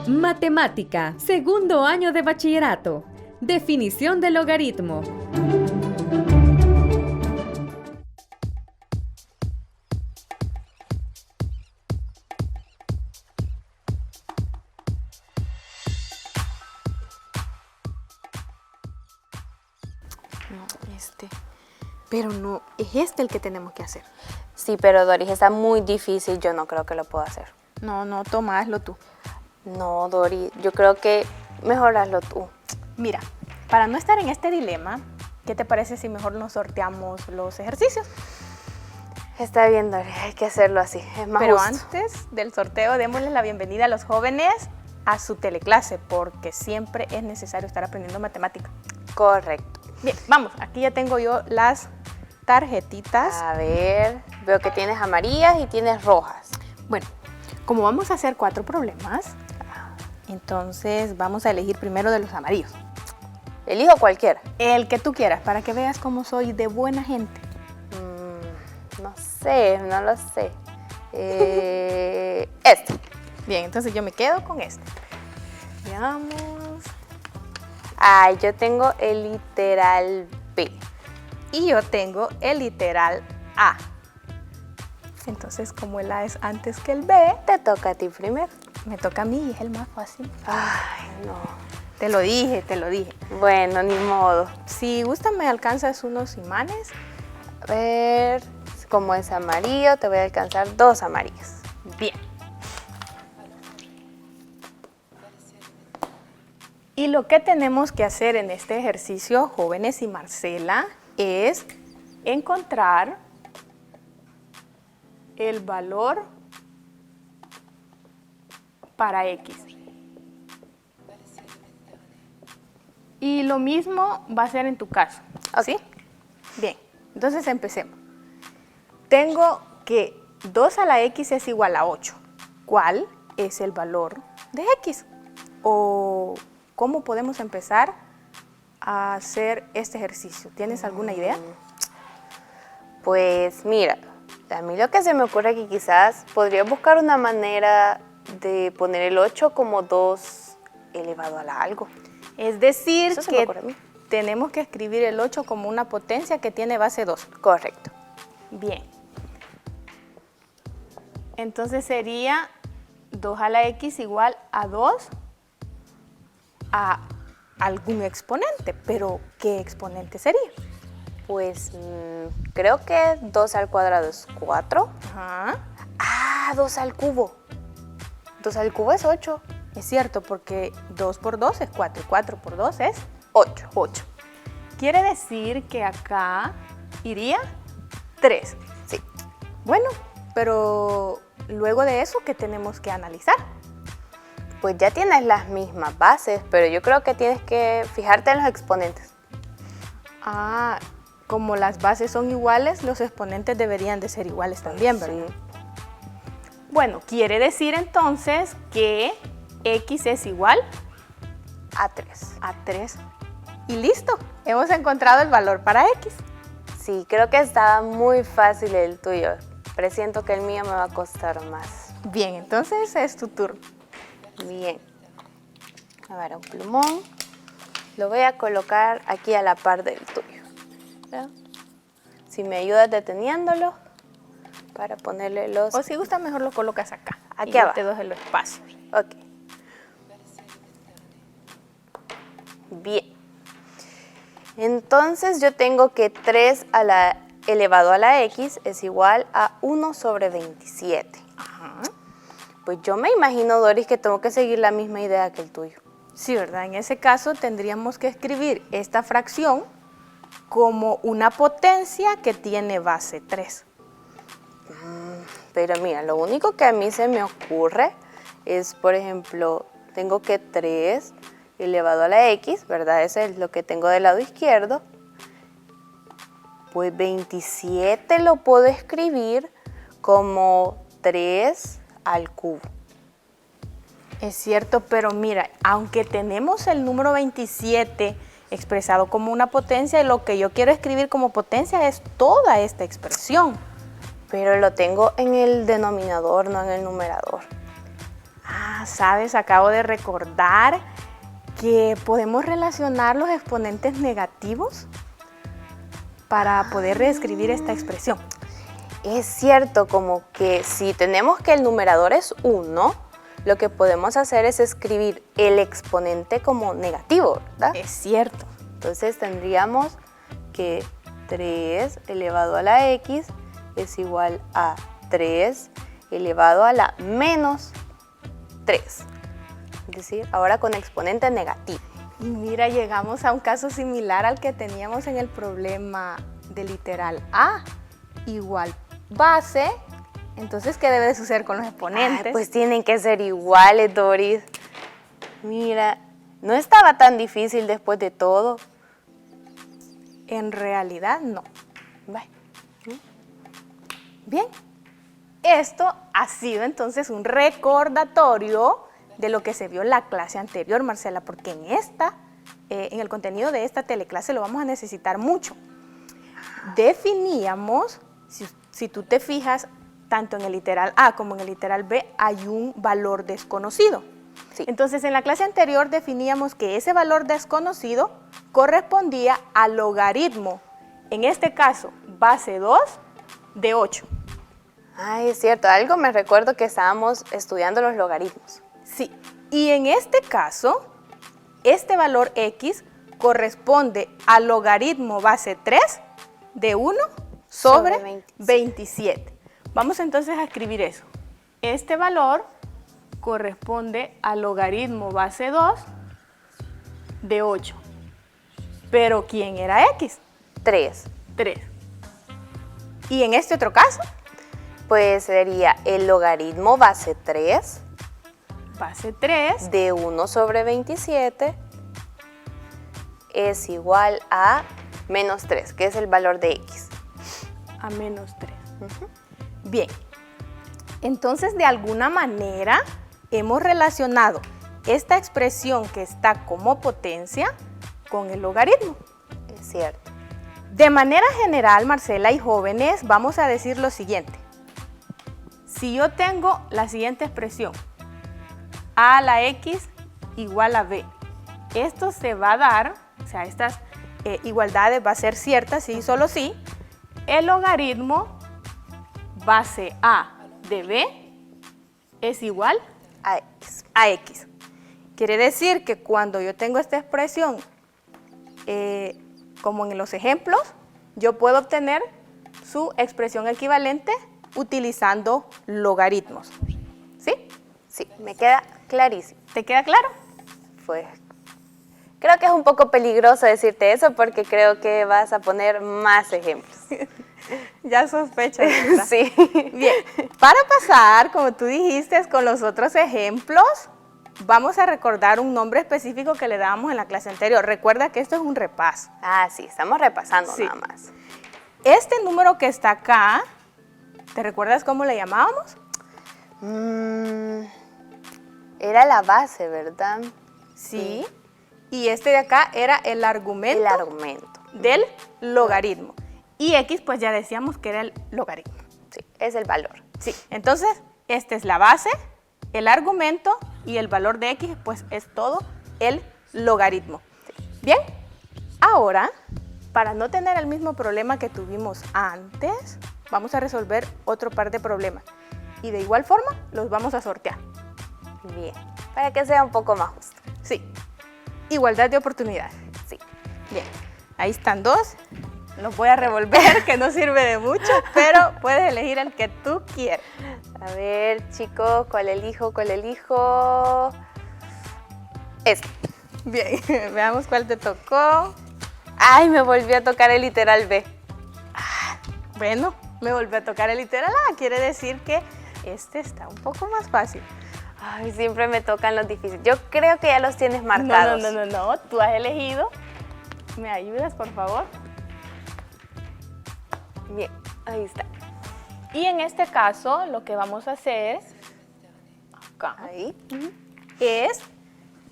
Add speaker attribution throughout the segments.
Speaker 1: Matemática, segundo año de bachillerato. Definición del logaritmo.
Speaker 2: Pero no, es este el que tenemos que hacer.
Speaker 3: Sí, pero Doris, está muy difícil, yo no creo que lo pueda hacer.
Speaker 2: No, toma, hazlo tú.
Speaker 3: No, Doris, yo creo que mejor hazlo tú.
Speaker 2: Mira, para no estar en este dilema, ¿qué te parece si mejor nos sorteamos los ejercicios?
Speaker 3: Está bien, Doris, hay que hacerlo así, es más
Speaker 2: Pero
Speaker 3: justo.
Speaker 2: antes del sorteo, démosles la bienvenida a los jóvenes a su teleclase, porque siempre es necesario estar aprendiendo matemática.
Speaker 3: Correcto.
Speaker 2: Bien, vamos, aquí ya tengo yo las tarjetitas.
Speaker 3: A ver, veo que tienes amarillas y tienes rojas.
Speaker 2: Bueno, como vamos a hacer 4 problemas, entonces vamos a elegir primero de los amarillos.
Speaker 3: Elijo cualquiera.
Speaker 2: El que tú quieras, para que veas cómo soy de buena gente.
Speaker 3: No sé, no lo sé. Este.
Speaker 2: Bien, entonces yo me quedo con este. Veamos.
Speaker 3: Ay, yo tengo el literal B.
Speaker 2: Y yo tengo el literal A. Entonces, como el A es antes que el B,
Speaker 3: Te toca a ti primero.
Speaker 2: me toca a mí y es el más fácil.
Speaker 3: Ay, no.
Speaker 2: Te lo dije.
Speaker 3: Bueno, ni modo.
Speaker 2: Si gusta, me alcanzas unos imanes.
Speaker 3: A ver, como es amarillo, te voy a alcanzar 2 amarillos.
Speaker 2: Bien. Y lo que tenemos que hacer en este ejercicio, jóvenes y Marcela, es encontrar el valor para X. Y lo mismo va a ser en tu caso, ¿sí? Bien, entonces empecemos. Tengo que 2 a la X es igual a 8. ¿Cuál es el valor de X? ¿O cómo podemos empezar a hacer este ejercicio? ¿Tienes alguna idea?
Speaker 3: Pues mira, a mí lo que se me ocurre que quizás podría buscar una manera de poner el 8 como 2 elevado a la algo.
Speaker 2: Es decir,
Speaker 3: Eso se me
Speaker 2: que
Speaker 3: ocurre a mí.
Speaker 2: tenemos que escribir el 8 como una potencia que tiene base 2.
Speaker 3: Correcto.
Speaker 2: Bien. Entonces sería 2 a la X igual a 2 a algún exponente. Pero, ¿qué exponente sería?
Speaker 3: Pues creo que 2 al cuadrado es 4.
Speaker 2: Ajá.
Speaker 3: Ah, 2 al cubo. 2 al cubo es 8.
Speaker 2: Es cierto, porque 2 por 2 es 4 y 4 por 2 es
Speaker 3: 8.
Speaker 2: 8. Quiere decir que acá iría 3.
Speaker 3: Sí.
Speaker 2: Bueno, pero luego de eso, ¿qué tenemos que analizar?
Speaker 3: Pues ya tienes las mismas bases, pero yo creo que tienes que fijarte en los exponentes.
Speaker 2: Ah, como las bases son iguales, los exponentes deberían de ser iguales también, ¿verdad?
Speaker 3: Sí.
Speaker 2: Bueno, quiere decir entonces que X es igual
Speaker 3: A 3.
Speaker 2: a 3. Y listo, hemos encontrado el valor para X.
Speaker 3: Sí, creo que estaba muy fácil el tuyo. Presiento que el mío me va a costar más.
Speaker 2: Bien, entonces es tu turno.
Speaker 3: Bien. A ver, un plumón. Lo voy a colocar aquí a la par del tuyo. ¿Verdad? Si me ayudas deteniéndolo para ponerle los...
Speaker 2: O si gusta, mejor lo colocas acá.
Speaker 3: Aquí
Speaker 2: y yo
Speaker 3: abajo.
Speaker 2: te doy el espacio.
Speaker 3: Ok. Bien. Entonces yo tengo que 3 elevado a la X es igual a 1 sobre 27.
Speaker 2: Ajá.
Speaker 3: Pues yo me imagino, Doris, que tengo que seguir la misma idea que el tuyo.
Speaker 2: Sí, ¿verdad? En ese caso tendríamos que escribir esta fracción como una potencia que tiene base 3.
Speaker 3: Pero mira, lo único que a mí se me ocurre es, por ejemplo, tengo que 3 elevado a la X, ¿verdad? Ese es lo que tengo del lado izquierdo. Pues 27 lo puedo escribir como 3 al cubo.
Speaker 2: Es cierto, pero mira, aunque tenemos el número 27 expresado como una potencia, lo que yo quiero escribir como potencia es toda esta expresión.
Speaker 3: Pero lo tengo en el denominador, no en el numerador.
Speaker 2: Ah, sabes, acabo de recordar que podemos relacionar los exponentes negativos para poder reescribir esta expresión.
Speaker 3: Es cierto, como que si tenemos que el numerador es 1, lo que podemos hacer es escribir el exponente como negativo, ¿verdad?
Speaker 2: Es cierto.
Speaker 3: Entonces tendríamos que 3 elevado a la x es igual a 3 elevado a la menos 3. Es decir, ahora con exponente negativo.
Speaker 2: Y mira, llegamos a un caso similar al que teníamos en el problema del literal a igual base. Entonces, ¿qué debe de suceder con los exponentes?
Speaker 3: Ay, pues tienen que ser iguales, Doris. Mira, no estaba tan difícil después de todo.
Speaker 2: En realidad, no.
Speaker 3: Bye.
Speaker 2: Bien, esto ha sido entonces un recordatorio de lo que se vio en la clase anterior, Marcela, porque en el contenido de esta teleclase lo vamos a necesitar mucho. Definíamos, si tú te fijas, tanto en el literal A como en el literal B hay un valor desconocido.
Speaker 3: Sí.
Speaker 2: Entonces, en la clase anterior definíamos que ese valor desconocido correspondía al logaritmo, en este caso, base 2 de 8.
Speaker 3: Ay, es cierto, algo me recuerdo que estábamos estudiando los logaritmos.
Speaker 2: Sí, y en este caso, este valor x corresponde al logaritmo base 3 de 1 sobre 27. Vamos entonces a escribir eso. Este valor corresponde al logaritmo base 2 de 8. Pero ¿quién era x?
Speaker 3: 3.
Speaker 2: 3. ¿Y en este otro caso?
Speaker 3: Pues sería el logaritmo base 3
Speaker 2: Base 3
Speaker 3: de 1 sobre 27 es igual a menos 3, que es el valor de x.
Speaker 2: a menos 3. Bien, entonces de alguna manera hemos relacionado esta expresión que está como potencia con el logaritmo.
Speaker 3: Es cierto.
Speaker 2: De manera general, Marcela y jóvenes, vamos a decir lo siguiente. Si yo tengo la siguiente expresión, a a la x igual a b, esto se va a dar, o sea, estas igualdades va a ser ciertas, sí, solo sí, el logaritmo base a de b es igual
Speaker 3: A x.
Speaker 2: a x. Quiere decir que cuando yo tengo esta expresión, como en los ejemplos, yo puedo obtener su expresión equivalente utilizando logaritmos. ¿Sí?
Speaker 3: Sí, me queda clarísimo.
Speaker 2: ¿Te queda claro?
Speaker 3: Pues creo que es un poco peligroso decirte eso porque creo que vas a poner más ejemplos.
Speaker 2: Ya sospechas, ¿verdad?
Speaker 3: Sí.
Speaker 2: Bien, para pasar, como tú dijiste, con los otros ejemplos, vamos a recordar un nombre específico que le dábamos en la clase anterior. Recuerda que esto es un repaso.
Speaker 3: Ah, sí, estamos repasando
Speaker 2: Sí.
Speaker 3: nada más.
Speaker 2: Este número que está acá, ¿te recuerdas cómo le llamábamos?
Speaker 3: Era la base, ¿verdad?
Speaker 2: Sí. Y este de acá era el argumento,
Speaker 3: El argumento.
Speaker 2: del logaritmo. Y x, pues ya decíamos que era el logaritmo.
Speaker 3: Sí, es el valor.
Speaker 2: Sí, entonces, esta es la base, el argumento y el valor de x, pues es todo el logaritmo. Bien, ahora, para no tener el mismo problema que tuvimos antes, vamos a resolver otro par de problemas. Y de igual forma, los vamos a sortear.
Speaker 3: Bien, para que sea un poco más justo.
Speaker 2: Sí, igualdad de oportunidades.
Speaker 3: Sí.
Speaker 2: Bien, ahí están dos. Los voy a revolver, que no sirve de mucho, pero puedes elegir el que tú quieras.
Speaker 3: A ver, chicos, ¿cuál elijo? ¿Cuál elijo? Este.
Speaker 2: Bien, veamos cuál te tocó.
Speaker 3: Ay, me volvió a tocar el literal B.
Speaker 2: Bueno, me volvió a tocar el literal A. Quiere decir que este está un poco más fácil.
Speaker 3: Ay, siempre me tocan los difíciles. Yo creo que ya los tienes marcados.
Speaker 2: No. Tú has elegido. ¿Me ayudas, por favor?
Speaker 3: Bien, ahí está.
Speaker 2: Y en este caso, lo que vamos a hacer acá
Speaker 3: Ahí.
Speaker 2: es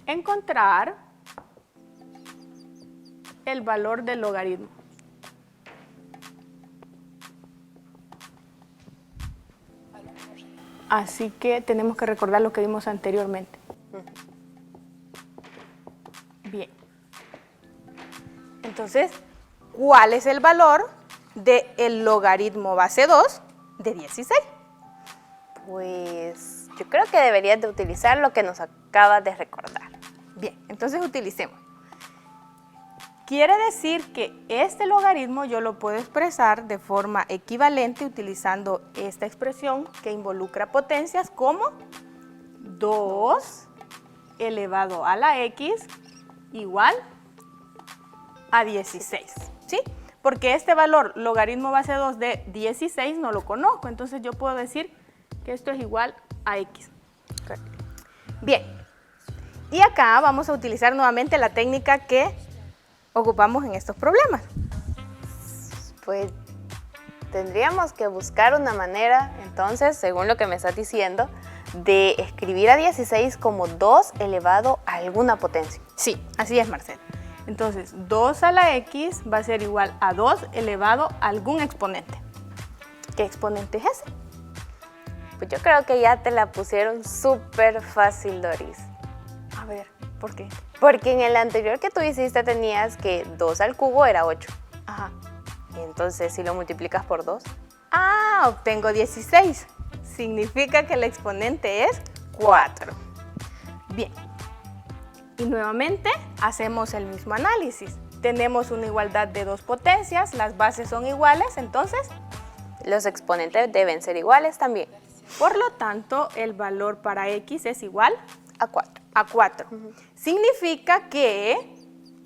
Speaker 2: encontrar el valor del logaritmo. Así que tenemos que recordar lo que vimos anteriormente. Bien. Entonces, ¿cuál es el valor del logaritmo base 2 de 16?
Speaker 3: Pues yo creo que deberías de utilizar lo que nos acabas de recordar.
Speaker 2: Bien, entonces utilicemos. Quiere decir que este logaritmo yo lo puedo expresar de forma equivalente utilizando esta expresión que involucra potencias como 2 elevado a la x igual a 16, ¿sí? Porque este valor logaritmo base 2 de 16 no lo conozco, entonces yo puedo decir que esto es igual a x. Bien, y acá vamos a utilizar nuevamente la técnica que ocupamos en estos problemas.
Speaker 3: Pues tendríamos que buscar una manera, entonces, según lo que me estás diciendo, de escribir a 16 como 2 elevado a alguna potencia.
Speaker 2: Sí, así es, Marcela. Entonces, 2 a la x va a ser igual a 2 elevado a algún exponente. ¿Qué exponente es ese?
Speaker 3: Pues yo creo que ya te la pusieron súper fácil, Doris.
Speaker 2: A ver, ¿por qué?
Speaker 3: Porque en el anterior que tú hiciste tenías que 2 al cubo era 8.
Speaker 2: Ajá.
Speaker 3: Y entonces si lo multiplicas por 2.
Speaker 2: Ah, obtengo 16. Significa que el exponente es 4. Bien. Y nuevamente hacemos el mismo análisis. Tenemos una igualdad de dos potencias, las bases son iguales, entonces,
Speaker 3: Los exponentes deben ser iguales también.
Speaker 2: por lo tanto, el valor para x es igual
Speaker 3: A 4.
Speaker 2: a 4. Significa que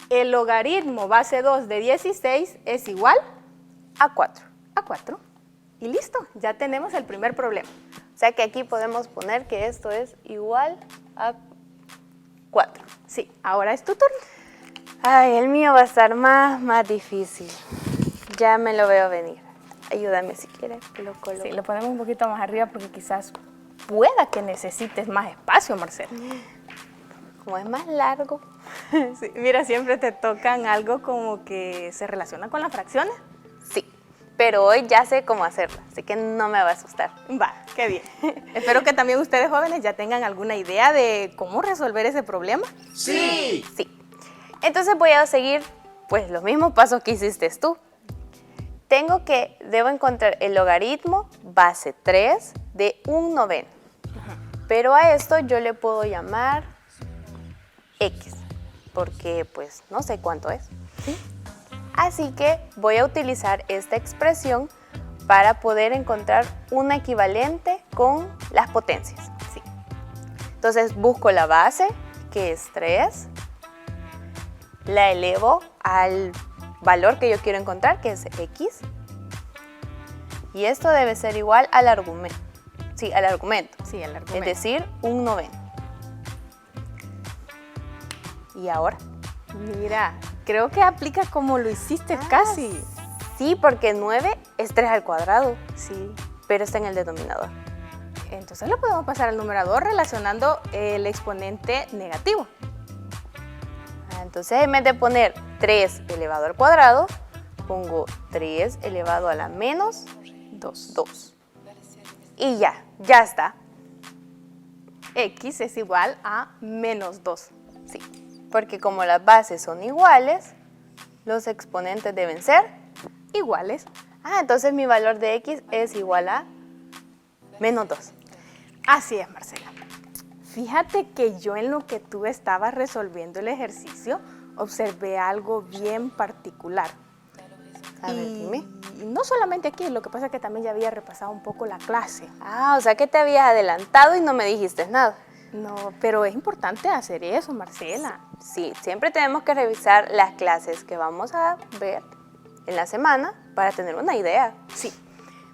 Speaker 2: el logaritmo base 2 de 16 es igual
Speaker 3: A 4.
Speaker 2: a 4. Y listo, ya tenemos el primer problema.
Speaker 3: O sea que aquí podemos poner que esto es igual a 4.
Speaker 2: Sí, ahora es tu turno.
Speaker 3: Ay, el mío va a estar más difícil. Ya me lo veo venir. Ayúdame si quieres que lo coloque.
Speaker 2: Sí, lo ponemos un poquito más arriba porque quizás pueda que necesites más espacio, Marcela.
Speaker 3: Como es más largo.
Speaker 2: Sí, mira, siempre te tocan algo como que se relaciona con las fracciones.
Speaker 3: Sí, pero hoy ya sé cómo hacerlo, así que no me va a asustar.
Speaker 2: Va, qué bien. Espero que también ustedes jóvenes ya tengan alguna idea de cómo resolver ese problema.
Speaker 3: Sí. Entonces voy a seguir pues los mismos pasos que hiciste tú. Debo encontrar el logaritmo base 3 de 1/9. Pero a esto yo le puedo llamar x, porque pues no sé cuánto es.
Speaker 2: ¿Sí?
Speaker 3: Así que voy a utilizar esta expresión para poder encontrar una equivalente con las potencias.
Speaker 2: Sí.
Speaker 3: Entonces busco la base, que es 3, la elevo al valor que yo quiero encontrar, que es x, y esto debe ser igual al argumento. Sí, al argumento.
Speaker 2: Sí, el argumento.
Speaker 3: Es decir, 1/9. ¿Y ahora?
Speaker 2: Mira, creo que aplica como lo hiciste casi.
Speaker 3: Sí, porque 9 es 3 al cuadrado,
Speaker 2: Sí.
Speaker 3: pero está en el denominador.
Speaker 2: Entonces lo podemos pasar al numerador relacionando el exponente negativo.
Speaker 3: Entonces, en vez de poner 3 elevado al cuadrado, pongo 3 elevado a la menos 2. Y ya está.
Speaker 2: X es igual a menos 2.
Speaker 3: Sí, porque como las bases son iguales, los exponentes deben ser
Speaker 2: Iguales.
Speaker 3: entonces mi valor de x es igual a menos 2.
Speaker 2: Así es, Marcela. Fíjate que yo en lo que tú estabas resolviendo el ejercicio, observé algo bien particular.
Speaker 3: A ver, dime.
Speaker 2: Y no solamente aquí, lo que pasa es que también ya había repasado un poco la clase.
Speaker 3: O sea que te habías adelantado y no me dijiste nada.
Speaker 2: No, pero es importante hacer eso, Marcela.
Speaker 3: Sí, siempre tenemos que revisar las clases que vamos a ver en la semana para tener una idea.
Speaker 2: Sí.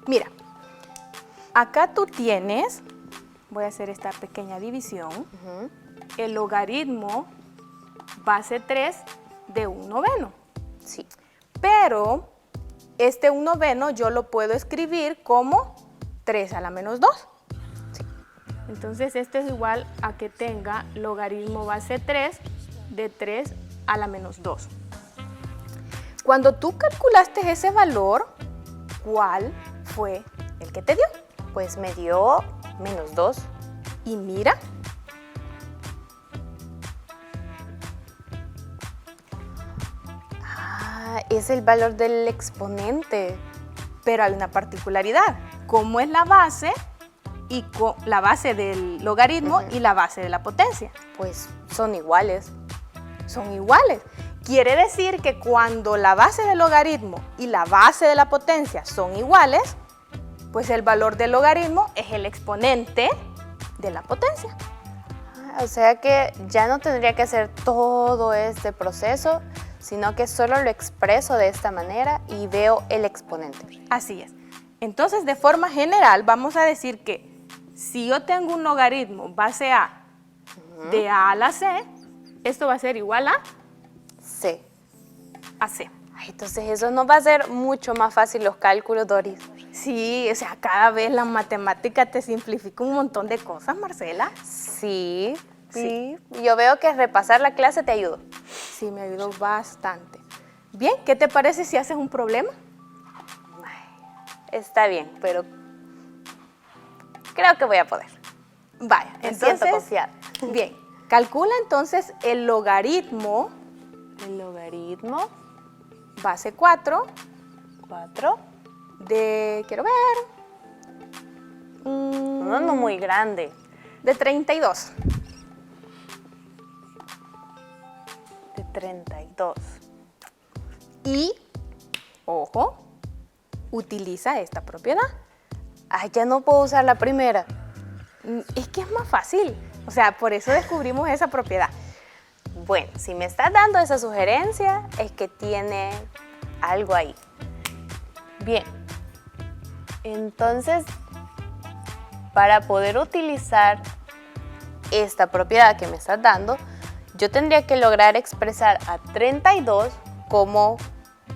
Speaker 2: Mira, acá tú tienes, voy a hacer esta pequeña división, el logaritmo base 3 de 1/9.
Speaker 3: Sí.
Speaker 2: Pero este 1/9 yo lo puedo escribir como 3 a la menos 2.
Speaker 3: Sí.
Speaker 2: Entonces esto es igual a que tenga logaritmo base 3 de 3 a la menos 2. Cuando tú calculaste ese valor, ¿cuál fue el que te dio?
Speaker 3: Pues me dio Menos 2.
Speaker 2: Y mira.
Speaker 3: Ah, es el valor del exponente.
Speaker 2: Pero hay una particularidad. ¿Cómo es la base? Y la base del logaritmo y la base de la potencia.
Speaker 3: Pues son iguales.
Speaker 2: Son iguales. Quiere decir que cuando la base del logaritmo y la base de la potencia son iguales, pues el valor del logaritmo es el exponente de la potencia.
Speaker 3: Ah, o sea que ya no tendría que hacer todo este proceso, sino que solo lo expreso de esta manera y veo el exponente.
Speaker 2: Así es. Entonces, de forma general, vamos a decir que si yo tengo un logaritmo base A de A a la C, esto va a ser igual
Speaker 3: C.
Speaker 2: a C.
Speaker 3: Ay, entonces eso nos va a hacer mucho más fácil los cálculos, Doris.
Speaker 2: Sí, o sea, cada vez la matemática te simplifica un montón de cosas, Marcela.
Speaker 3: Sí. Yo veo que repasar la clase te ayudó.
Speaker 2: Sí, me ayudó bastante. Bien, ¿qué te parece si haces un problema?
Speaker 3: Está bien, pero creo que voy a poder.
Speaker 2: Vaya,
Speaker 3: Me siento confiada.
Speaker 2: Bien, calcula entonces el logaritmo
Speaker 3: El logaritmo
Speaker 2: base 4
Speaker 3: 4.
Speaker 2: de, quiero ver,
Speaker 3: No muy grande.
Speaker 2: de 32.
Speaker 3: De 32.
Speaker 2: Y, ojo, utiliza esta propiedad.
Speaker 3: Ay, ya no puedo usar la primera.
Speaker 2: Es que es más fácil. O sea, por eso descubrimos esa propiedad.
Speaker 3: Bueno, si me estás dando esa sugerencia, es que tiene algo ahí. Bien. Entonces, para poder utilizar esta propiedad que me estás dando, yo tendría que lograr expresar a 32 como,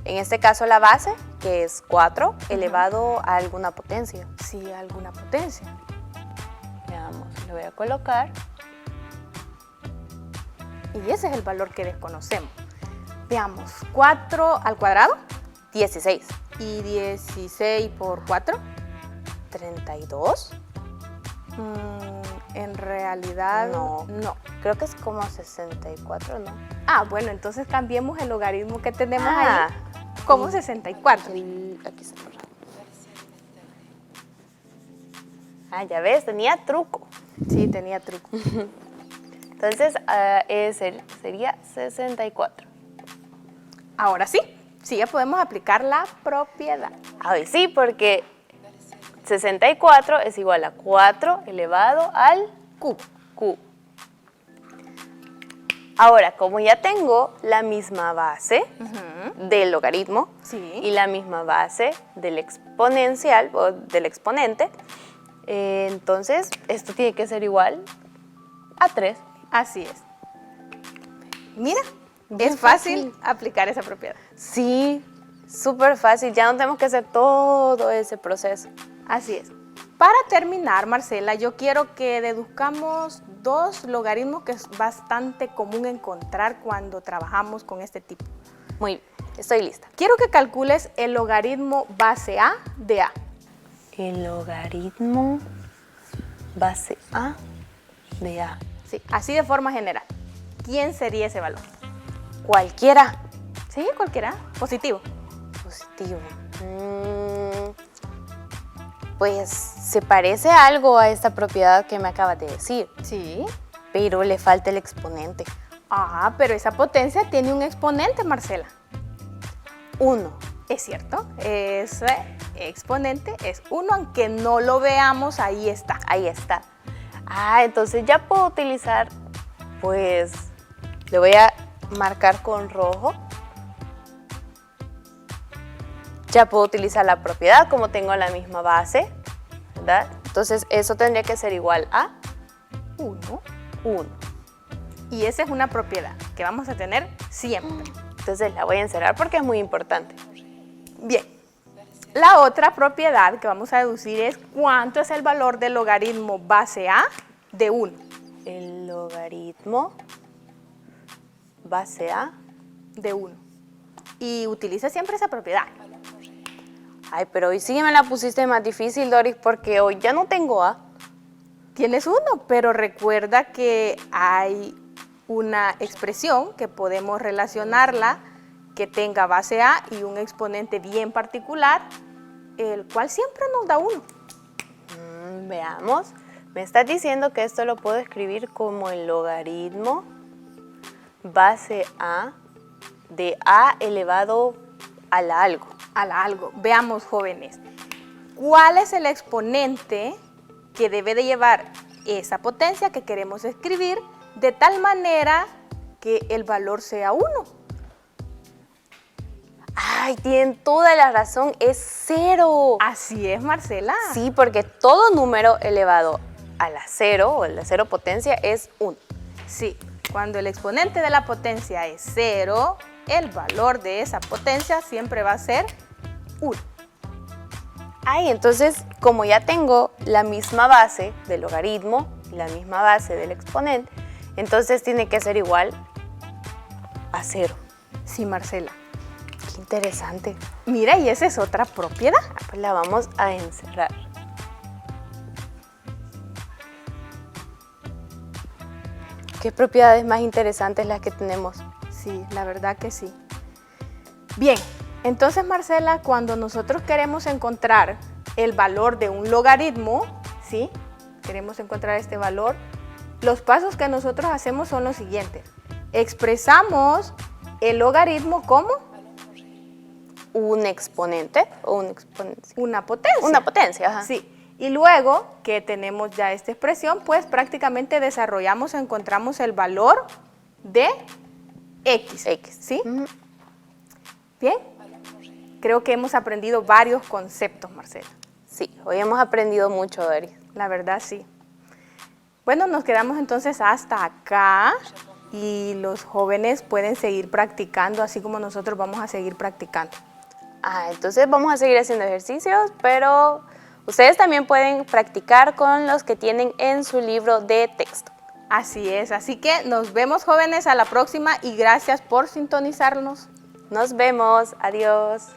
Speaker 3: en este caso, la base, que es 4, elevado a alguna potencia.
Speaker 2: Sí, alguna potencia.
Speaker 3: Veamos, lo voy a colocar.
Speaker 2: Y ese es el valor que desconocemos. Veamos, 4 al cuadrado
Speaker 3: 16.
Speaker 2: y 16 por 4.
Speaker 3: 32.
Speaker 2: En realidad,
Speaker 3: No.
Speaker 2: no.
Speaker 3: Creo que es como 64, ¿no?
Speaker 2: Ah, bueno, entonces cambiemos el logaritmo que tenemos
Speaker 3: Ah.
Speaker 2: ahí como 64.
Speaker 3: Aquí se borra. Ah, ya ves, tenía truco.
Speaker 2: Sí, tenía truco.
Speaker 3: Entonces, sería 64.
Speaker 2: Ahora sí, ya podemos aplicar la propiedad.
Speaker 3: Ay, sí, porque 64 es igual a 4 elevado al
Speaker 2: Q.
Speaker 3: Q. Ahora, como ya tengo la misma base del logaritmo
Speaker 2: Sí.
Speaker 3: y la misma base del exponencial o del exponente, entonces esto tiene que ser igual a 3.
Speaker 2: Así es. Mira,
Speaker 3: Bien
Speaker 2: es fácil aplicar esa propiedad.
Speaker 3: Sí, súper fácil, ya no tenemos que hacer todo ese proceso.
Speaker 2: Así es. Para terminar, Marcela, yo quiero que deduzcamos dos logaritmos que es bastante común encontrar cuando trabajamos con este tipo.
Speaker 3: Muy bien, estoy lista.
Speaker 2: Quiero que calcules el logaritmo base A de A.
Speaker 3: El logaritmo base A de A.
Speaker 2: Sí, así de forma general. ¿Quién sería ese valor?
Speaker 3: Cualquiera.
Speaker 2: Sí, cualquiera. Positivo.
Speaker 3: Positivo. Pues se parece algo a esta propiedad que me acabas de decir,
Speaker 2: Sí.
Speaker 3: pero le falta el exponente.
Speaker 2: Ah, pero esa potencia tiene un exponente, Marcela.
Speaker 3: 1.
Speaker 2: Es cierto, ese exponente es 1, aunque no lo veamos, ahí está.
Speaker 3: Ahí está. Ah, entonces ya puedo utilizar, pues, le voy a marcar con rojo. Ya puedo utilizar la propiedad como tengo la misma base, ¿verdad? Entonces eso tendría que ser igual a
Speaker 2: 1.
Speaker 3: 1.
Speaker 2: Y esa es una propiedad que vamos a tener siempre.
Speaker 3: Entonces la voy a encerrar porque es muy importante.
Speaker 2: Bien. La otra propiedad que vamos a deducir es cuánto es el valor del logaritmo base A de 1.
Speaker 3: El logaritmo base A
Speaker 2: De 1. Y utiliza siempre esa propiedad.
Speaker 3: Ay, pero hoy sí me la pusiste más difícil, Doris, porque hoy ya no tengo A.
Speaker 2: tienes 1, pero recuerda que hay una expresión que podemos relacionarla que tenga base A y un exponente bien particular, el cual siempre nos da 1.
Speaker 3: Veamos. Me estás diciendo que esto lo puedo escribir como el logaritmo base A de A elevado a la algo.
Speaker 2: A la algo. Veamos, jóvenes. ¿Cuál es el exponente que debe de llevar esa potencia que queremos escribir de tal manera que el valor sea 1?
Speaker 3: ¡Ay, tienen toda la razón! ¡Es 0!
Speaker 2: Así es, Marcela.
Speaker 3: Sí, porque todo número elevado a la 0 o a la 0 potencia es 1.
Speaker 2: Sí, cuando el exponente de la potencia es 0, el valor de esa potencia siempre va a ser 1.
Speaker 3: Ay, entonces, como ya tengo la misma base del logaritmo y la misma base del exponente, entonces tiene que ser igual a 0.
Speaker 2: Sí, Marcela.
Speaker 3: Qué interesante.
Speaker 2: Mira, y esa es otra propiedad.
Speaker 3: Pues la vamos a encerrar. ¿Qué propiedades más interesantes las que tenemos?
Speaker 2: Sí, la verdad que sí. Bien, entonces, Marcela, cuando nosotros queremos encontrar el valor de un logaritmo, ¿sí? Queremos encontrar este valor, los pasos que nosotros hacemos son los siguientes. Expresamos el logaritmo como
Speaker 3: ¿Un exponente o un exponente?
Speaker 2: una potencia.
Speaker 3: Una potencia, ajá.
Speaker 2: Sí. Y luego que tenemos ya esta expresión, pues prácticamente desarrollamos, encontramos el valor de X. ¿Sí? Bien. Creo que hemos aprendido varios conceptos, Marcela.
Speaker 3: Sí, hoy hemos aprendido mucho, Doris.
Speaker 2: La verdad, sí. Bueno, nos quedamos entonces hasta acá y los jóvenes pueden seguir practicando, así como nosotros vamos a seguir practicando.
Speaker 3: Entonces vamos a seguir haciendo ejercicios, pero ustedes también pueden practicar con los que tienen en su libro de texto.
Speaker 2: Así es, así que nos vemos, jóvenes, a la próxima y gracias por sintonizarnos.
Speaker 3: Nos vemos, adiós.